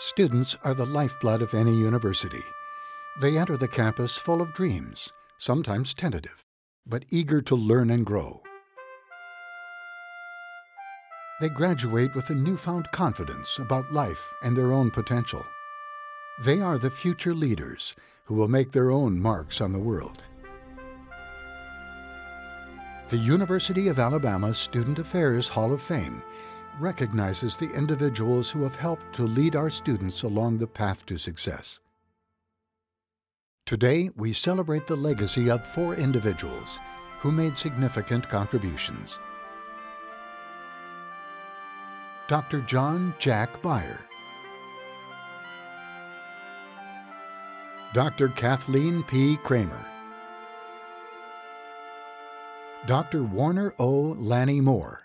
Students are the lifeblood of any university. They enter the campus full of dreams, sometimes tentative, but eager to learn and grow. They graduate with a newfound confidence about life and their own potential. They are the future leaders who will make their own marks on the world. The University of Alabama Student Affairs Hall of Fame recognizes the individuals who have helped to lead our students along the path to success. Today, we celebrate the legacy of 4 individuals who made significant contributions. Dr. John Jack Baier, Dr. Kathleen P. Kramer, Dr. Warner O. Lenny Moore,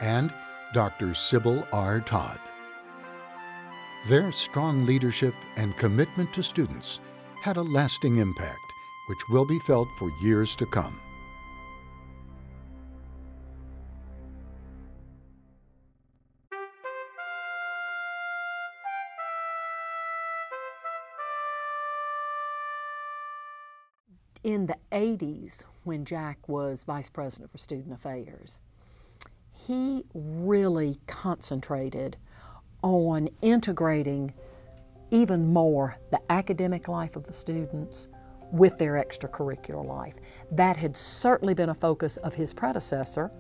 and Dr. Sybil R. Todd. Their strong leadership and commitment to students had a lasting impact, which will be felt for years to come. In the 80s, when Jack was Vice President for Student Affairs, he really concentrated on integrating even more the academic life of the students with their extracurricular life. That had certainly been a focus of his predecessor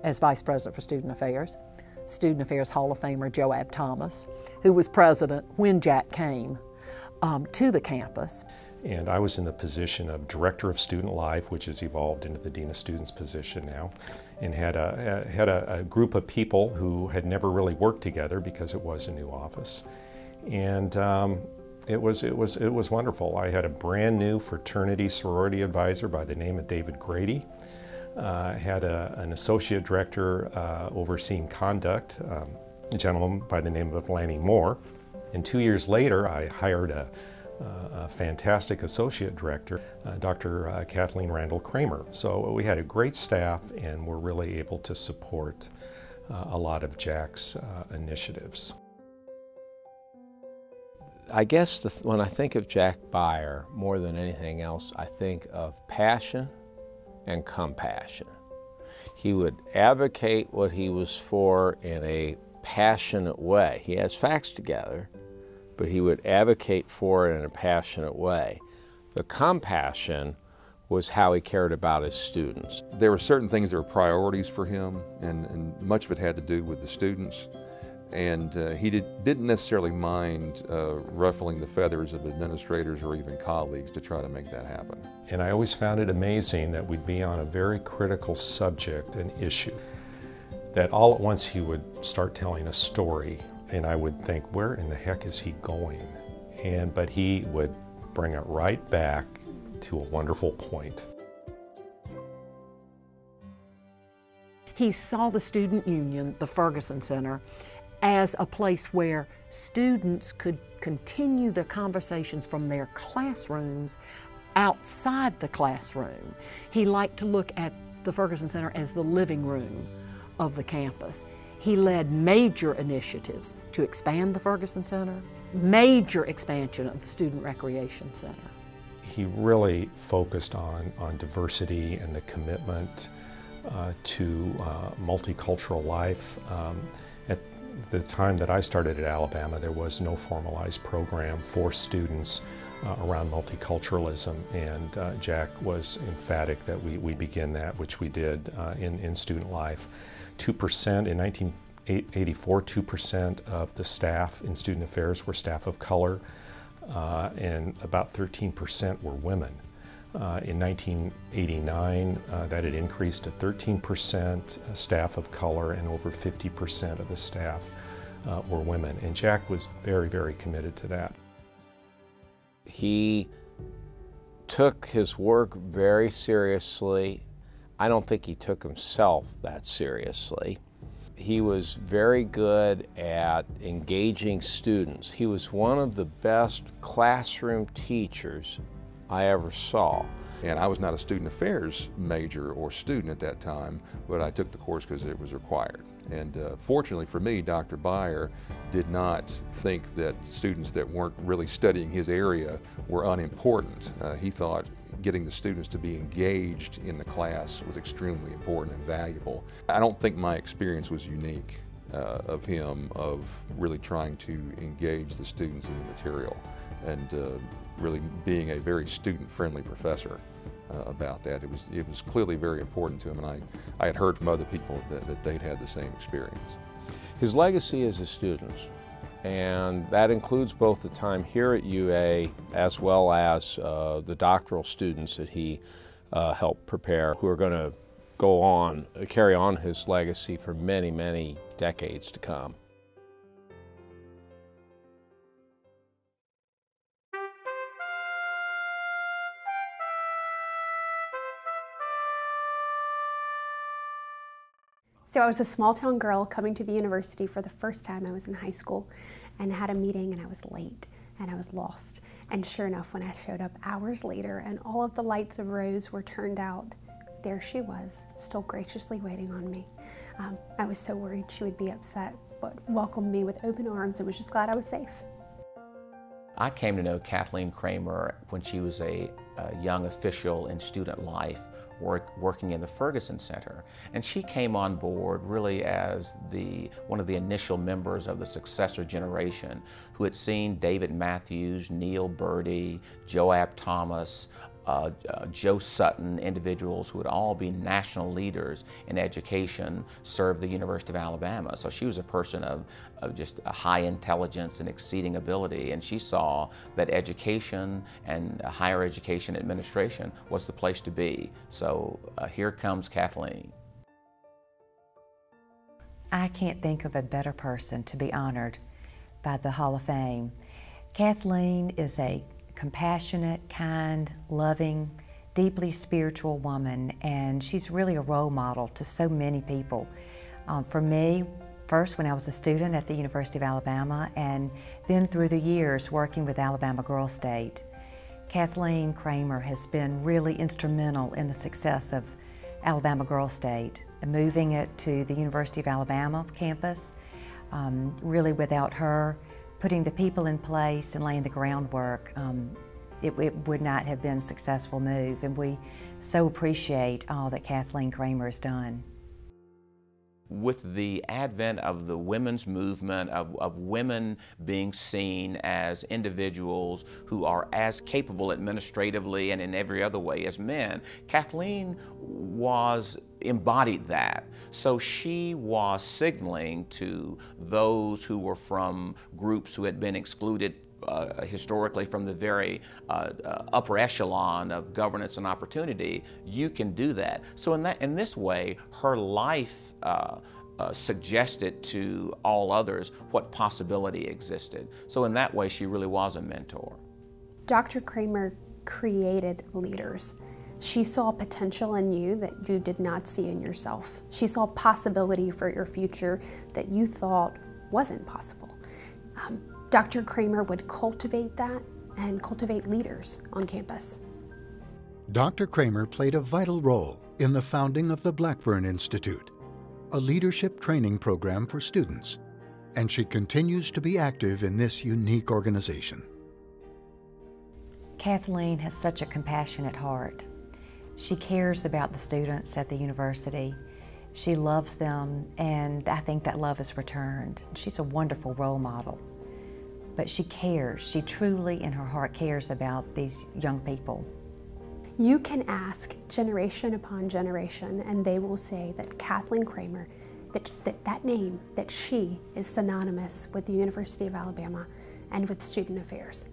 as Vice President for Student Affairs Hall of Famer Joab Thomas, who was president when Jack came to the campus. And I was in the position of Director of Student Life, which has evolved into the Dean of Students position now, and had a group of people who had never really worked together because it was a new office. And it was wonderful. I had a brand new fraternity sorority advisor by the name of David Grady. Had an associate director overseeing conduct, a gentleman by the name of Lenny Moore. And 2 years later, I hired a fantastic associate director, Dr. Kathleen Kramer. So we had a great staff and were really able to support a lot of Jack's initiatives. I guess when I think of Jack Baier, more than anything else, I think of passion and compassion. He would advocate what he was for in a passionate way. He has facts together, but he would advocate for it in a passionate way. The compassion was how he cared about his students. There were certain things that were priorities for him, and much of it had to do with the students. And he didn't necessarily mind ruffling the feathers of administrators or even colleagues to try to make that happen. And I always found it amazing that we'd be on a very critical subject and issue, that all at once he would start telling a story, and I would think, where in the heck is he going? But he would bring it right back to a wonderful point. He saw the Student Union, the Ferguson Center, as a place where students could continue their conversations from their classrooms outside the classroom. He liked to look at the Ferguson Center as the living room of the campus. He led major initiatives to expand the Ferguson Center, major expansion of the Student Recreation Center. He really focused on diversity and the commitment to multicultural life. At the time that I started at Alabama, there was no formalized program for students around multiculturalism, and Jack was emphatic that we begin that, which we did in student life. 2% in 1984, 2% of the staff in student affairs were staff of color, and about 13% were women. In 1989, that had increased to 13% staff of color, and over 50% of the staff were women. And Jack was very, very committed to that. He took his work very seriously. I don't think he took himself that seriously. He was very good at engaging students. He was one of the best classroom teachers I ever saw. And I was not a student affairs major or student at that time, but I took the course because it was required. And fortunately for me, Dr. Baier did not think that students that weren't really studying his area were unimportant. He thought getting the students to be engaged in the class was extremely important and valuable. I don't think my experience was unique of him, of really trying to engage the students in the material and really being a very student-friendly professor about that. It was clearly very important to him, and I had heard from other people that they'd had the same experience. His legacy is his students, and that includes both the time here at UA as well as the doctoral students that he helped prepare, who are going to go on, carry on his legacy for many, many decades to come. So I was a small town girl coming to the university for the first time. I was in high school and had a meeting, and I was late and I was lost. And sure enough, when I showed up hours later and all of the lights of Rose were turned out, there she was, still graciously waiting on me. I was so worried she would be upset, but welcomed me with open arms and was just glad I was safe. I came to know Kathleen Kramer when she was a young official in student life, working in the Ferguson Center. And she came on board really as one of the initial members of the successor generation who had seen David Matthews, Neil Birdie, Joab Thomas, Joe Sutton, individuals who would all be national leaders in education, serve the University of Alabama. So she was a person of just a high intelligence and exceeding ability, and she saw that education and higher education administration was the place to be. So here comes Kathleen. I can't think of a better person to be honored by the Hall of Fame. Kathleen is a compassionate, kind, loving, deeply spiritual woman, and she's really a role model to so many people. For me, first when I was a student at the University of Alabama, and then through the years working with Alabama Girl State. Kathleen Kramer has been really instrumental in the success of Alabama Girl State, moving it to the University of Alabama campus. Really without her, putting the people in place and laying the groundwork, it would not have been a successful move, and we so appreciate all that Kathleen Kramer has done. With the advent of the women's movement, of women being seen as individuals who are as capable administratively and in every other way as men, Kathleen embodied that. So she was signaling to those who were from groups who had been excluded historically from the very upper echelon of governance and opportunity, you can do that. So in this way, her life suggested to all others what possibility existed. So in that way, she really was a mentor. Dr. Kramer created leaders. She saw potential in you that you did not see in yourself. She saw possibility for your future that you thought wasn't possible. Dr. Kramer would cultivate that and cultivate leaders on campus. Dr. Kramer played a vital role in the founding of the Blackburn Institute, a leadership training program for students, and she continues to be active in this unique organization. Kathleen has such a compassionate heart. She cares about the students at the university. She loves them, and I think that love is returned. She's a wonderful role model. But she cares. She truly, in her heart, cares about these young people. You can ask generation upon generation, and they will say that Kathleen Kramer, that name, that she is synonymous with the University of Alabama and with student affairs.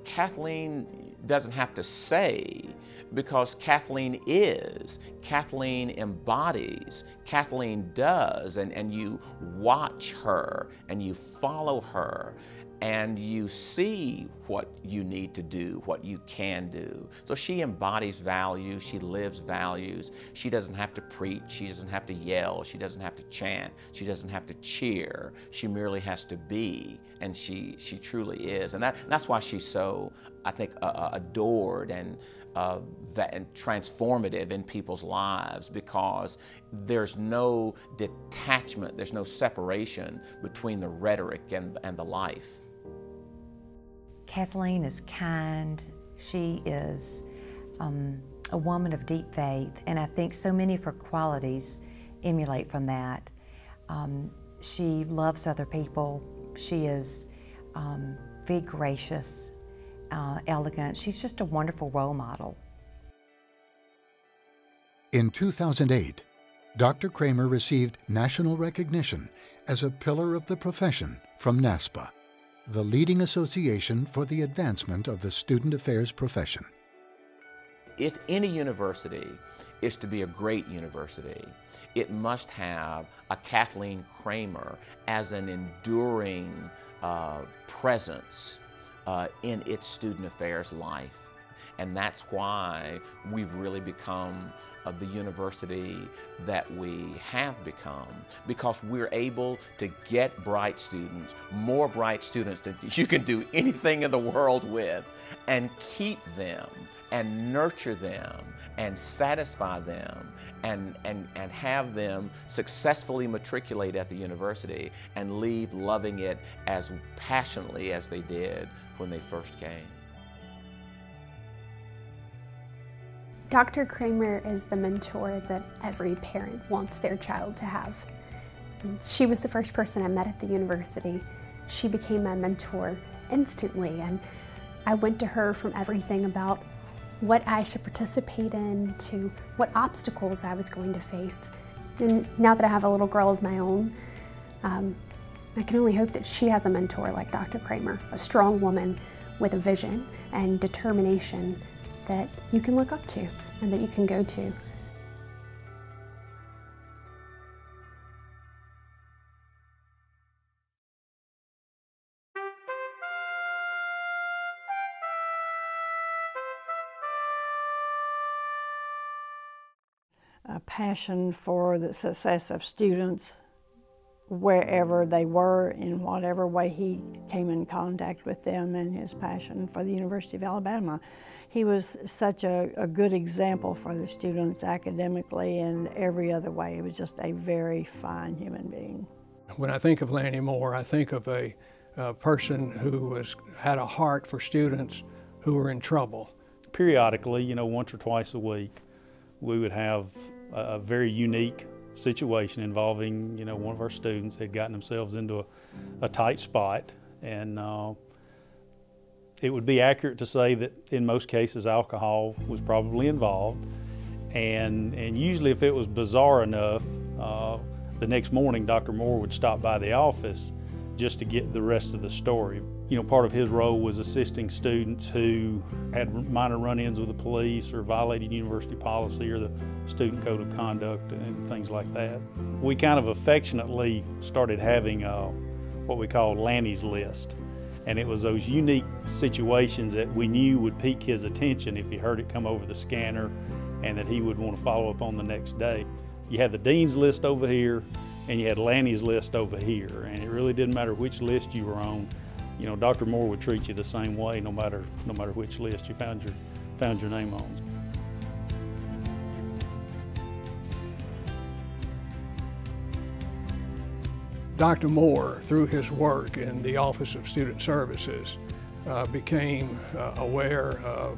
Kathleen doesn't have to say, because Kathleen is, Kathleen embodies, Kathleen does, and you watch her and you follow her, and you see what you need to do, what you can do. So she embodies values, she lives values. She doesn't have to preach, she doesn't have to yell, she doesn't have to chant, she doesn't have to cheer. She merely has to be, and she truly is. And that's why she's so, I think, adored and transformative in people's lives, because there's no detachment, there's no separation between the rhetoric and the life. Kathleen is kind. She is a woman of deep faith, and I think so many of her qualities emulate from that. She loves other people. She is very gracious, elegant. She's just a wonderful role model. In 2008, Dr. Cramer received national recognition as a pillar of the profession from NASPA, the leading association for the advancement of the student affairs profession. If any university is to be a great university, it must have a Kathleen Kramer as an enduring presence in its student affairs life. And that's why we've really become the university that we have become, because we're able to get bright students, more bright students than you can do anything in the world with, and keep them and nurture them and satisfy them and have them successfully matriculate at the university and leave loving it as passionately as they did when they first came. Dr. Cramer is the mentor that every parent wants their child to have. She was the first person I met at the university. She became my mentor instantly, and I went to her from everything about what I should participate in to what obstacles I was going to face. And now that I have a little girl of my own, I can only hope that she has a mentor like Dr. Cramer, a strong woman with a vision and determination that you can look up to and that you can go to. A passion for the success of students wherever they were, in whatever way he came in contact with them, and his passion for the University of Alabama. He was such a good example for the students academically and every other way. He was just a very fine human being. When I think of Lenny Moore, I think of a person who had a heart for students who were in trouble. Periodically, you know, once or twice a week, we would have a very unique situation involving, you know, one of our students had gotten themselves into a tight spot, and it would be accurate to say that in most cases alcohol was probably involved, and usually if it was bizarre enough, the next morning Dr. Moore would stop by the office just to get the rest of the story. You know, part of his role was assisting students who had minor run-ins with the police or violated university policy or the student code of conduct and things like that. We kind of affectionately started having what we called Lanny's list. And it was those unique situations that we knew would pique his attention if he heard it come over the scanner, and that he would want to follow up on the next day. You had the dean's list over here, and you had Lanny's list over here, and it really didn't matter which list you were on. You know, Dr. Moore would treat you the same way, no matter which list you found your name on. Dr. Moore, through his work in the Office of Student Services, became aware of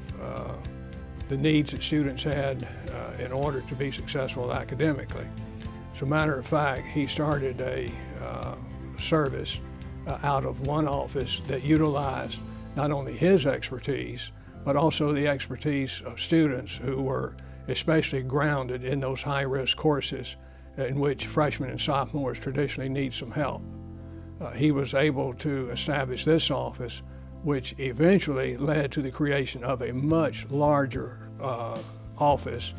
the needs that students had in order to be successful academically. As a matter of fact, he started a service out of one office that utilized not only his expertise, but also the expertise of students who were especially grounded in those high-risk courses in which freshmen and sophomores traditionally need some help. He was able to establish this office, which eventually led to the creation of a much larger office.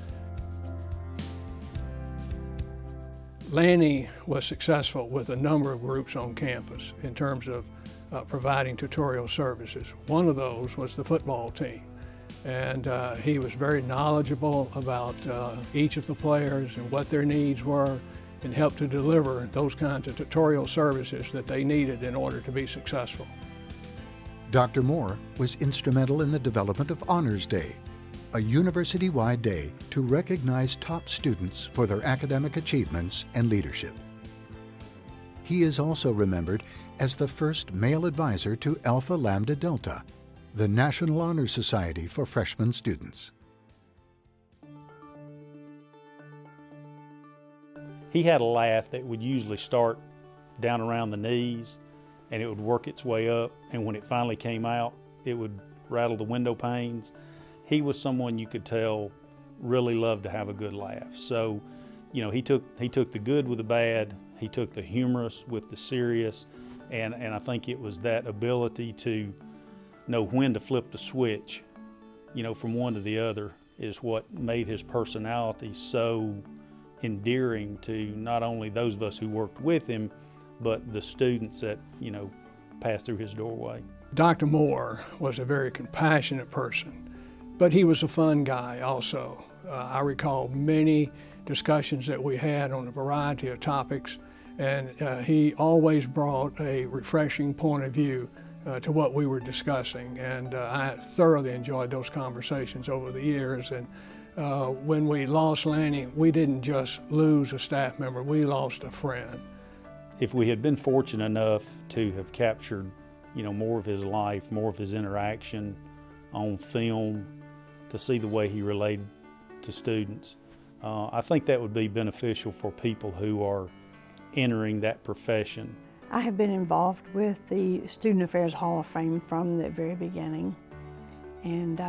Lanny was successful with a number of groups on campus in terms of providing tutorial services. One of those was the football team. And he was very knowledgeable about each of the players and what their needs were, and helped to deliver those kinds of tutorial services that they needed in order to be successful. Dr. Moore was instrumental in the development of Honors Day, a university-wide day to recognize top students for their academic achievements and leadership. He is also remembered as the first male advisor to Alpha Lambda Delta, the National Honor Society for freshman students. He had a laugh that would usually start down around the knees and it would work its way up, and when it finally came out, it would rattle the window panes. He was someone you could tell really loved to have a good laugh. So, you know, he took the good with the bad, he took the humorous with the serious, and I think it was that ability to know when to flip the switch, you know, from one to the other is what made his personality so endearing to not only those of us who worked with him, but the students that, you know, passed through his doorway. Dr. Moore was a very compassionate person, but he was a fun guy also. I recall many discussions that we had on a variety of topics, and he always brought a refreshing point of view to what we were discussing, and I thoroughly enjoyed those conversations over the years. And when we lost Lanny, we didn't just lose a staff member, we lost a friend. If we had been fortunate enough to have captured, you know, more of his life, more of his interaction on film, to see the way he related to students, I think that would be beneficial for people who are entering that profession. I have been involved with the Student Affairs Hall of Fame from the very beginning, and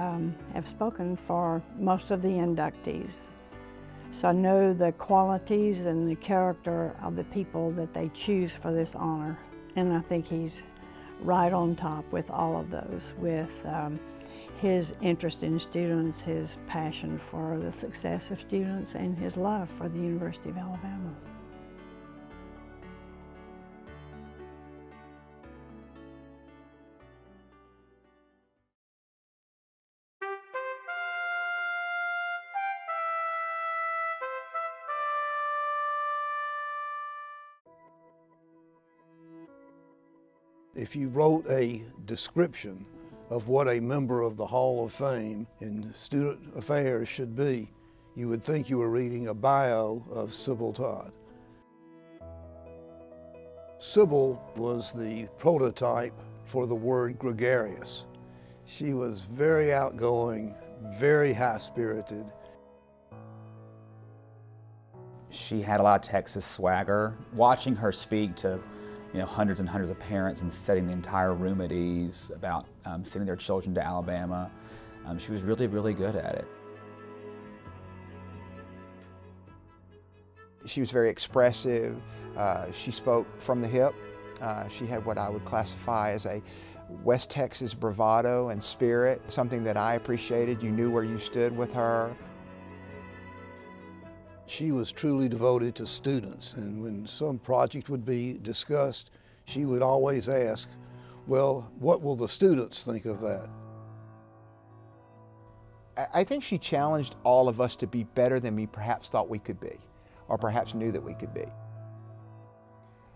have spoken for most of the inductees. So I know the qualities and the character of the people that they choose for this honor, and I think he's right on top with all of those, with his interest in students, his passion for the success of students, and his love for the University of Alabama. If you wrote a description of what a member of the Hall of Fame in Student Affairs should be, you would think you were reading a bio of Sybil Todd. Sybil was the prototype for the word gregarious. She was very outgoing, very high-spirited. She had a lot of Texas swagger. Watching her speak to hundreds and hundreds of parents and setting the entire room at ease about sending their children to Alabama, she was really, really good at it. She was very expressive. She spoke from the hip. She had what I would classify as a West Texas bravado and spirit, something that I appreciated. You knew where you stood with her. She was truly devoted to students, and when some project would be discussed, she would always ask, well, what will the students think of that? I think she challenged all of us to be better than we perhaps thought we could be, or perhaps knew that we could be.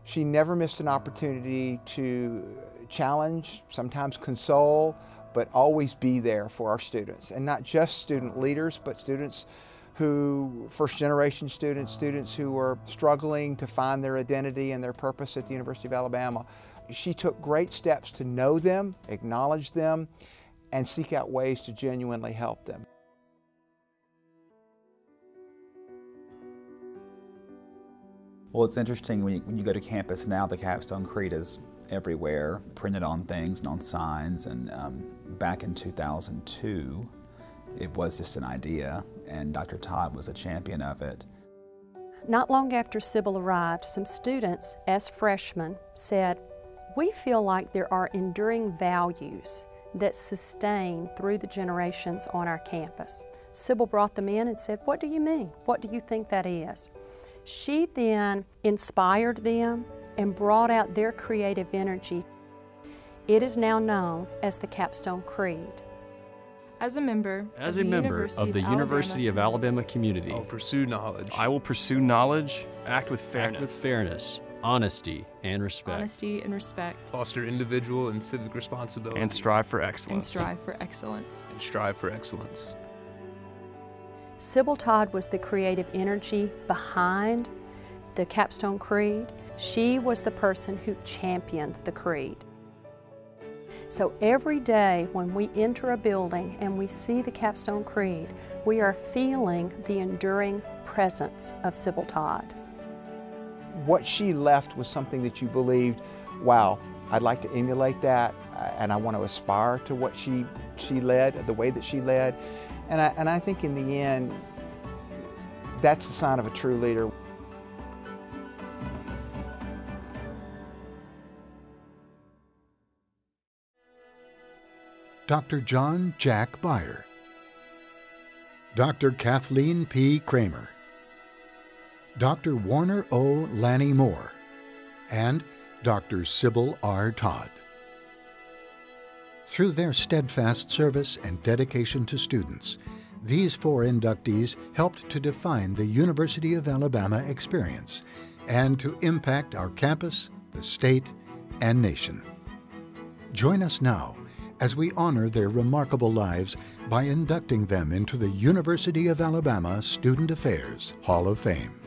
She never missed an opportunity to challenge, sometimes console, but always be there for our students, and not just student leaders, but students who, first-generation students, students who were struggling to find their identity and their purpose at the University of Alabama. She took great steps to know them, acknowledge them, and seek out ways to genuinely help them. Well, it's interesting when you go to campus now, the Capstone Creed is everywhere, printed on things and on signs, and back in 2002, it was just an idea, and Dr. Todd was a champion of it. Not long after Sybil arrived, some students, as freshmen, said, "We feel like there are enduring values that sustain through the generations on our campus." Sybil brought them in and said, "What do you mean? What do you think that is?" She then inspired them and brought out their creative energy. It is now known as the Capstone Creed. As a member of the University of Alabama community, I will pursue knowledge. I will pursue knowledge, act with fairness, honesty, and respect. Foster individual and civic responsibility. And strive for excellence. Sybil Todd was the creative energy behind the Capstone Creed. She was the person who championed the creed. So every day when we enter a building and we see the Capstone Creed, we are feeling the enduring presence of Sybil Todd. What she left was something that you believed, wow, I'd like to emulate that, and I want to aspire to what she led, the way that she led. And I think in the end, that's the sign of a true leader. Dr. John Jack Baier, Dr. Kathleen P. Kramer, Dr. Warner O. Lanny Moore, and Dr. Sybil R. Todd. Through their steadfast service and dedication to students, these 4 inductees helped to define the University of Alabama experience and to impact our campus, the state, and nation. Join us now as we honor their remarkable lives by inducting them into the University of Alabama Student Affairs Hall of Fame.